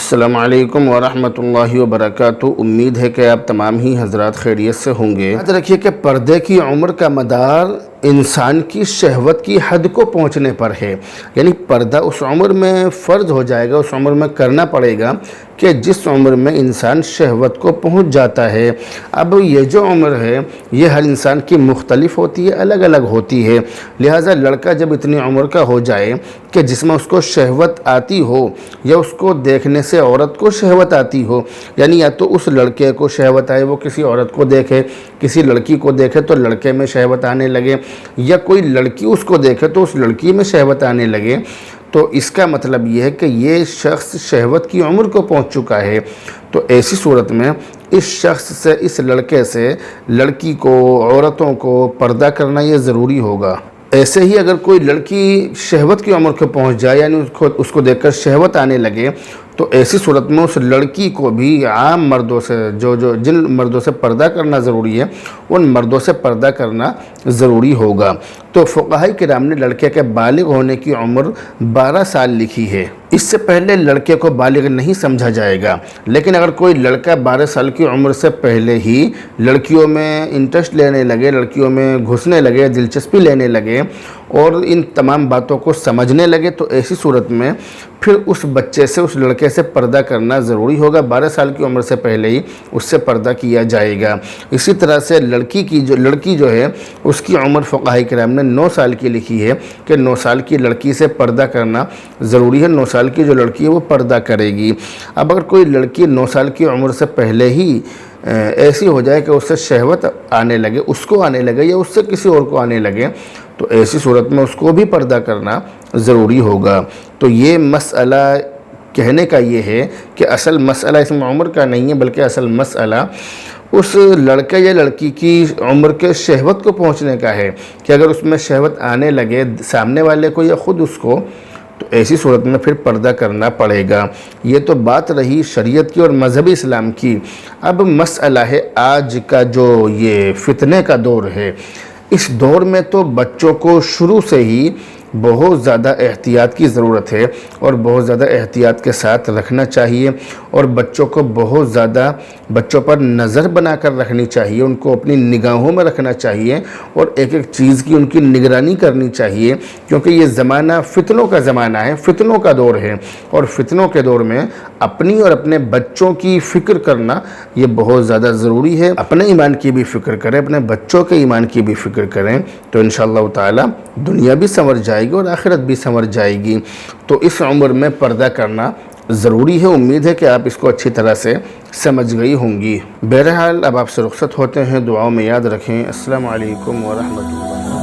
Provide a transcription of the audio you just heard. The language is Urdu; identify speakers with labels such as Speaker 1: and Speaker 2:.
Speaker 1: السلام علیکم ورحمۃ اللہ وبرکاتہ۔ امید ہے کہ آپ تمام ہی حضرات خیریت سے ہوں گے۔ یاد رکھیے کہ پردے کی عمر کا مدار انسان کی شہوت کی حد کو پہنچنے پر ہے، یعنی پردہ اس عمر میں فرض ہو جائے گا، اس عمر میں کرنا پڑے گا کہ جس عمر میں انسان شہوت کو پہنچ جاتا ہے۔ اب یہ جو عمر ہے یہ ہر انسان کی مختلف ہوتی ہے، الگ الگ ہوتی ہے، لہٰذا لڑکا جب اتنی عمر کا ہو جائے کہ جس میں اس کو شہوت آتی ہو یا اس کو دیکھنے سے عورت کو شہوت آتی ہو، یعنی یا تو اس لڑکے کو شہوت آئے، وہ کسی عورت کو دیکھے، کسی لڑکی کو دیکھے تو لڑکے میں شہوت آنے لگے، یا کوئی لڑکی اس کو دیکھے تو اس لڑکی میں شہوت آنے لگے، تو اس کا مطلب یہ ہے کہ یہ شخص شہوت کی عمر کو پہنچ چکا ہے۔ تو ایسی صورت میں اس شخص سے، اس لڑکے سے لڑکی کو، عورتوں کو پردہ کرنا یہ ضروری ہوگا۔ ایسے ہی اگر کوئی لڑکی شہوت کی عمر کو پہنچ جائے، یعنی اس کو دیکھ کر شہوت آنے لگے، تو ایسی صورت میں اس لڑکی کو بھی عام مردوں سے، جن مردوں سے پردہ کرنا ضروری ہے، ان مردوں سے پردہ کرنا ضروری ہوگا۔ تو فقہاء کرام نے لڑکے کے بالغ ہونے کی عمر 12 سال لکھی ہے۔ اس سے پہلے لڑکے کو بالغ نہیں سمجھا جائے گا، لیکن اگر کوئی لڑکا 12 سال کی عمر سے پہلے ہی لڑکیوں میں انٹرسٹ لینے لگے، لڑکیوں میں گھسنے لگے، دلچسپی لینے لگے اور ان تمام باتوں کو سمجھنے لگے، تو ایسی صورت میں پھر اس بچے سے، اس لڑکے سے پردہ کرنا ضروری ہوگا۔ 12 سال کی عمر سے پہلے ہی اس سے پردہ کیا جائے گا۔ اسی طرح سے لڑکی جو ہے اس کی عمر فقہاء کرام نے 9 سال کی لکھی ہے کہ 9 سال کی لڑکی سے پردہ کرنا ضروری ہے، 9 سال کی جو لڑکی ہے وہ پردہ کرے گی۔ اب اگر کوئی لڑکی 9 سال کی عمر سے پہلے ہی ایسی ہو جائے کہ اس سے شہوت آنے لگے، اس کو آنے لگے یا اس سے کسی اور کو آنے لگے، تو ایسی صورت میں اس کو بھی پردہ کرنا ضروری ہوگا۔ تو یہ مسئلہ کہنے کا یہ ہے کہ اصل مسئلہ اس میں عمر کا نہیں ہے، بلکہ اصل مسئلہ اس لڑکے یا لڑکی کی عمر کے شہوت کو پہنچنے کا ہے، کہ اگر اس میں شہوت آنے لگے سامنے والے کو یا خود اس کو، تو ایسی صورت میں پھر پردہ کرنا پڑے گا۔ یہ تو بات رہی شریعت کی اور مذہبی اسلام کی۔ اب مسئلہ ہے آج کا جو یہ فتنے کا دور ہے، اس دور میں تو بچوں کو شروع سے ہی بہت زیادہ احتیاط کی ضرورت ہے اور بہت زیادہ احتیاط کے ساتھ رکھنا چاہیے، اور بچوں کو بہت زیادہ بچوں پر نظر بنا کر رکھنی چاہیے، ان کو اپنی نگاہوں میں رکھنا چاہیے اور ایک ایک چیز کی ان کی نگرانی کرنی چاہیے، کیونکہ یہ زمانہ فتنوں کا زمانہ ہے، فتنوں کا دور ہے، اور فتنوں کے دور میں اپنی اور اپنے بچوں کی فکر کرنا یہ بہت زیادہ ضروری ہے۔ اپنے ایمان کی بھی فکر کریں، اپنے بچوں کے ایمان کی بھی فکر کریں، تو انشاءاللہ تعالی دنیا بھی سنور جائے گی اور آخرت بھی سنور جائے گی۔ تو اس عمر میں پردہ کرنا ضروری ہے۔ امید ہے کہ آپ اس کو اچھی طرح سے سمجھ گئی ہوں گی۔ بہرحال اب آپ سے رخصت ہوتے ہیں، دعاؤں میں یاد رکھیں۔ السلام علیکم ورحمۃ اللہ۔